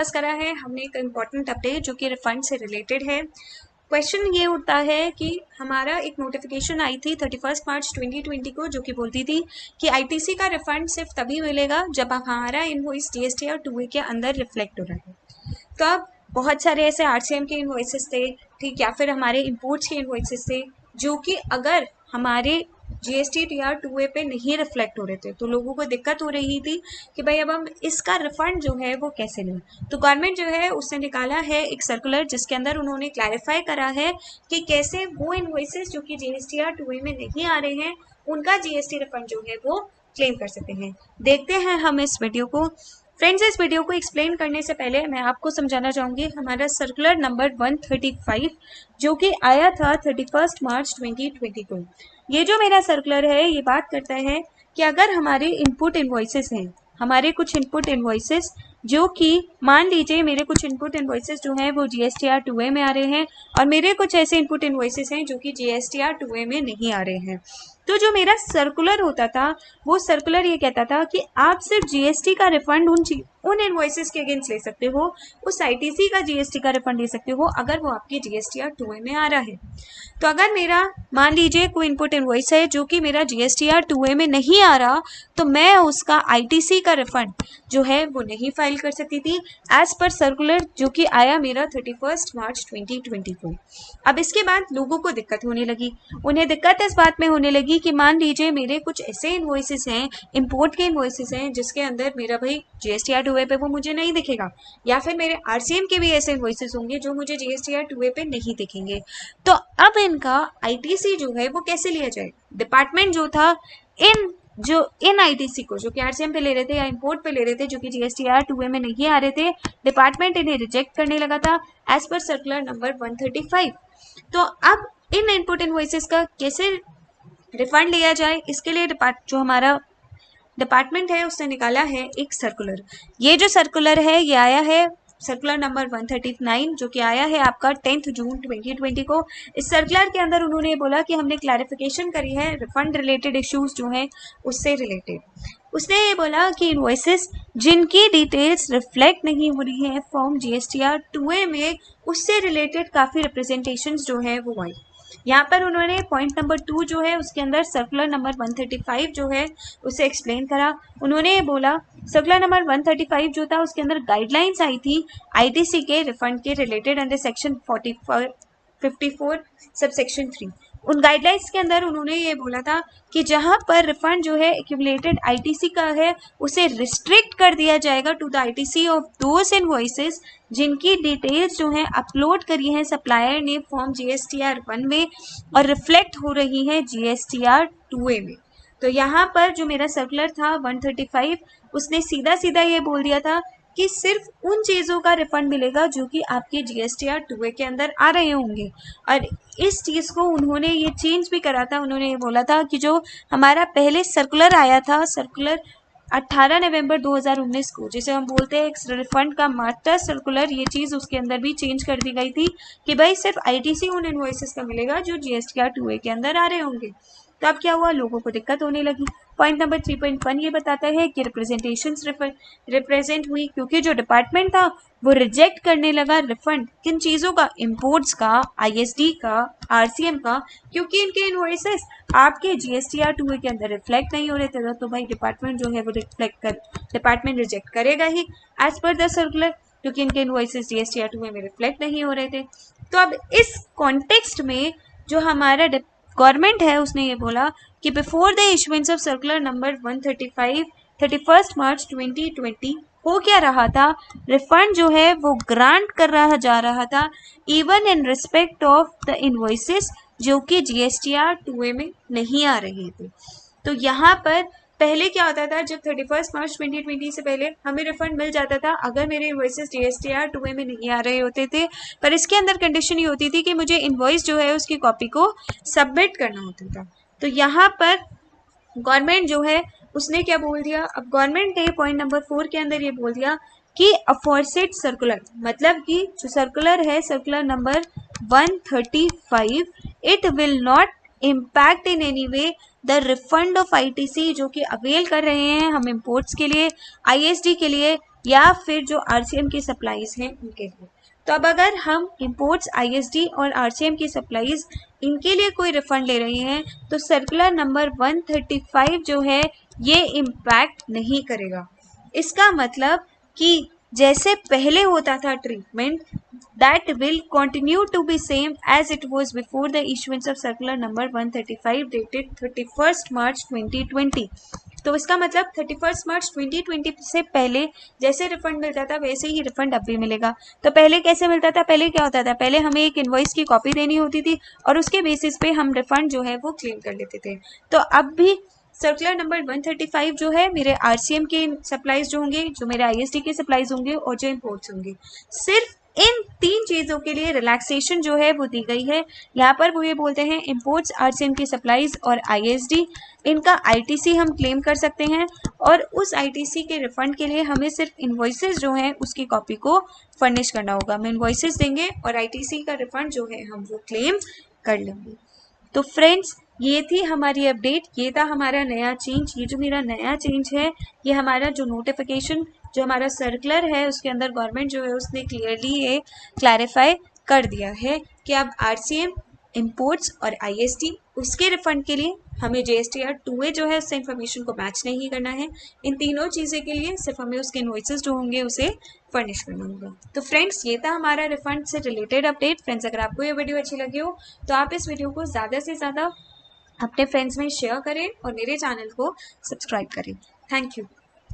Discuss करा है हमने एक इम्पॉर्टेंट अपडेट जो कि रिफंड से रिलेटेड है। क्वेश्चन ये उठता है कि हमारा एक नोटिफिकेशन आई थी 31 मार्च 2020 को, जो कि बोलती थी कि आईटीसी का रिफंड सिर्फ तभी मिलेगा जब हमारा इनवॉइस जीएसटी और 2A के अंदर रिफ्लेक्ट हो रहा है। तो अब बहुत सारे ऐसे आरसीएम के इनवॉइसेस थे, ठीक, या फिर हमारे इम्पोर्ट्स के इनवॉइसेस थे जो कि अगर हमारे जीएसटी टीआर 2A पे नहीं रिफ्लेक्ट हो रहे थे तो लोगों को दिक्कत हो रही थी कि भाई अब हम इसका रिफंड जो है वो कैसे लें। तो गवर्नमेंट जो है उसने निकाला है एक सर्कुलर जिसके अंदर उन्होंने क्लैरिफाई करा है कि कैसे वो इनवॉइसेस जो कि जीएसटीआर 2A में नहीं आ रहे हैं उनका जीएसटी रिफंड जो है वो क्लेम कर सकते हैं। देखते हैं हम इस वीडियो को। फ्रेंड्स, इस वीडियो को एक्सप्लेन करने से पहले मैं आपको समझाना चाहूँगी हमारा सर्कुलर नंबर 135 जो कि आया था 31 मार्च 2020 को। ये जो मेरा सर्कुलर है ये बात करता है कि अगर हमारे इनपुट इनवॉइसेस हैं, हमारे कुछ इनपुट इनवॉइसेस जो कि मान लीजिए मेरे कुछ इनपुट इनवॉइसेस जो हैं वो जीएसटीआर 2A में आ रहे हैं और मेरे कुछ ऐसे इनपुट इनवॉइसेस हैं जो कि जीएसटीआर 2A में नहीं आ रहे हैं। तो जो मेरा सर्कुलर होता था वो सर्कुलर ये कहता था कि आप सिर्फ जीएसटी का रिफंड उन इनवॉइसेस के अगेंस्ट ले सकते हो, उस आईटीसी का जीएसटी का रिफंड ले सकते हो अगर वो आपकी जीएसटीआर 2A में आ रहा है। तो अगर मेरा मान लीजिए कोई इनपुट इनवॉइस है जो कि मेरा जीएसटीआर 2A में नहीं आ रहा तो मैं उसका आईटीसी का रिफंड जो है वो नहीं फाइल कर सकती थी एज पर सर्कुलर जो कि आया मेरा 31 मार्च 2020 को। अब इसके बाद लोगों को दिक्कत होने लगी। उन्हें दिक्कत इस बात में होने लगी कि मान लीजिए मेरे कुछ ऐसे इनवॉइसेस हैं, इंपोर्ट के इनवॉइसेस हैं जिसके अंदर मेरा भाई जीएसटीआर 2A पे वो मुझे नहीं दिखेगा, या फिर मेरे आरसीएम के भी ऐसे इनवॉइसेस होंगे जो मुझे जीएसटीआर 2A पे नहीं दिखेंगे। तो अब इनका आईटीसी जो है वो कैसे लिया जाए। डिपार्टमेंट जो था इन आईटीसी को जो कि आरसीएम पे ले रहे थे या इंपोर्ट पे ले रहे थे जो कि जीएसटीआर 2A में नहीं आ रहे थे, डिपार्टमेंट इन्हें रिजेक्ट करने लगा था एज पर सर्कुलर नंबर 135। तो अब इन इनपुट इनवॉइसेस का कैसे रिफंड लिया जाए, इसके लिए जो हमारा डिपार्टमेंट है उसने निकाला है एक सर्कुलर। ये जो सर्कुलर है ये आया है सर्कुलर नंबर 139 जो कि आया है आपका 10 जून 2020 को। इस सर्कुलर के अंदर उन्होंने बोला कि हमने क्लैरिफिकेशन करी है रिफंड रिलेटेड इश्यूज जो हैं उससे रिलेटेड। उसने ये बोला कि इनवॉइसेस जिनकी डिटेल्स रिफ्लेक्ट नहीं हो रही है फॉर्म जीएसटीआर 2A में उससे रिलेटेड काफ़ी रिप्रेजेंटेशंस जो है वो आई। यहाँ पर उन्होंने पॉइंट नंबर 2 जो है उसके अंदर सर्कुलर नंबर 135 जो है उसे एक्सप्लेन करा। उन्होंने ये बोला सर्कुलर नंबर 135 जो था उसके अंदर गाइडलाइंस आई थी आईटीसी के रिफंड के related under section 54 sub section 3। उन गाइडलाइंस के अंदर उन्होंने ये बोला था कि जहां पर रिफंड जो है एक्यूमुलेटेड आईटीसी का है उसे रिस्ट्रिक्ट कर दिया जाएगा to the ITC of those invoices जिनकी डिटेल्स जो हैं अपलोड करी हैं सप्लायर ने फॉर्म जीएसटीआर 1 में और रिफ्लेक्ट हो रही हैं जीएसटीआर 2A में। तो यहाँ पर जो मेरा सर्कुलर था 135 उसने सीधा सीधा ये बोल दिया था कि सिर्फ उन चीज़ों का रिफंड मिलेगा जो कि आपके जीएसटीआर 2A के अंदर आ रहे होंगे। और इस चीज़ को उन्होंने ये चेंज भी करा था। उन्होंने ये बोला था कि जो हमारा पहले सर्कुलर आया था सर्कुलर 18 नवंबर 2019 को, जिसे हम बोलते हैं एक रिफंड का मास्टर सर्कुलर, ये चीज़ उसके अंदर भी चेंज कर दी गई थी कि भाई सिर्फ आईटीसी उन इनवॉइसेस का मिलेगा जो जीएसटीआर 2A के अंदर आ रहे होंगे। तो अब क्या हुआ, लोगों को दिक्कत होने लगी। पॉइंट नंबर 3.1 ये बताता है कि रिप्रेजेंटेशंस रिप्रेजेंट हुई क्योंकि जो डिपार्टमेंट था वो रिजेक्ट करने लगा रिफंड किन चीज़ों का, इंपोर्ट्स का, आईएसडी का, आरसीएम का, क्योंकि इनके इनवॉइसेस आपके जीएसटीआर 2A के अंदर रिफ्लेक्ट नहीं हो रहे थे। तो भाई डिपार्टमेंट जो है वो डिपार्टमेंट रिजेक्ट करेगा ही एज पर द सर्कुलर, क्योंकि इनके इनवॉइसेस जीएसटीआर 2A में रिफ्लेक्ट नहीं हो रहे थे। तो अब इस कॉन्टेक्स्ट में जो हमारा गवर्नमेंट है उसने ये बोला कि before the issuance of circular number 135 31 मार्च 2020 हो क्या रहा था, रिफंड जो है वो ग्रांट कर रहा जा रहा था even in respect of the invoices जो कि जीएसटीआर 2A में नहीं आ रहे थे। तो यहाँ पर पहले क्या होता था, जब 31 मार्च 2020 से पहले हमें रिफंड मिल जाता था अगर मेरे इनवॉइसेस जीएसटीआर 2A में नहीं आ रहे होते थे, पर इसके अंदर कंडीशन ये होती थी कि मुझे इनवॉइस जो है उसकी कॉपी को सबमिट करना होता था। तो यहाँ पर गवर्नमेंट जो है उसने क्या बोल दिया, अब गवर्नमेंट ने पॉइंट नंबर 4 के अंदर ये बोल दिया कि अफॉरसेड सर्कुलर, मतलब कि जो सर्कुलर है circular number 135 it will not impact in any way the refund of ITC जो कि अवेल कर रहे हैं हम इंपोर्ट्स के लिए, आईएसडी के लिए, या फिर जो आरसीएम की सप्लाईज हैं उनके लिए। तो अब अगर हम इंपोर्ट्स, आईएसडी और आरसीएम की सप्लाईज इनके लिए कोई रिफंड ले रहे हैं तो सर्कुलर नंबर 135 जो है ये इम्पैक्ट नहीं करेगा। इसका मतलब कि जैसे पहले होता था treatment, that will continue to be same as it was before the issuance of circular number 135 dated 31st March 2020। तो इसका मतलब 31 मार्च 2020 से पहले जैसे रिफंड मिलता था वैसे ही रिफंड अब भी मिलेगा। तो पहले कैसे मिलता था, पहले क्या होता था, पहले हमें एक इनवॉइस की कॉपी देनी होती थी और उसके बेसिस पे हम रिफंड जो है वो क्लेम कर लेते थे। तो अब भी सर्कुलर नंबर 135 जो है मेरे आरसीएम के सप्लाईज जो होंगे, जो मेरे आईएसडी के सप्लाईज होंगे और जो इम्पोर्ट्स होंगे, सिर्फ इन 3 चीज़ों के लिए रिलैक्सेशन जो है वो दी गई है। यहाँ पर वो ये बोलते हैं इम्पोर्ट्स, आरसीएम की सप्लाईज और आईएसडी, इनका आईटीसी हम क्लेम कर सकते हैं और उस आईटीसी के रिफंड के लिए हमें सिर्फ इन्वॉइसेस जो हैं उसकी कॉपी को फर्निश करना होगा। हम इन्वॉइसेस देंगे और आईटीसी का रिफंड जो है हम वो क्लेम कर लेंगे। तो फ्रेंड्स, ये थी हमारी अपडेट, ये था हमारा नया चेंज। ये जो मेरा नया चेंज है ये हमारा जो नोटिफिकेशन, जो हमारा सर्कुलर है उसके अंदर गवर्नमेंट जो है उसने क्लियरली ये क्लैरिफाई कर दिया है कि अब आरसीएम, इम्पोर्ट्स और आईएसडी उसके रिफंड के लिए हमें जीएसटीआर 2A जो है उससे इन्फॉर्मेशन को मैच नहीं करना है। इन तीनों चीज़ें के लिए सिर्फ हमें उसके इनवॉइसेस जो होंगे उसे फर्निश करना होगा। तो फ्रेंड्स, ये था हमारा रिफंड से रिलेटेड अपडेट। फ्रेंड्स, अगर आपको ये वीडियो अच्छी लगी हो तो आप इस वीडियो को ज़्यादा से ज़्यादा अपने फ्रेंड्स में शेयर करें और मेरे चैनल को सब्सक्राइब करें। Thank you.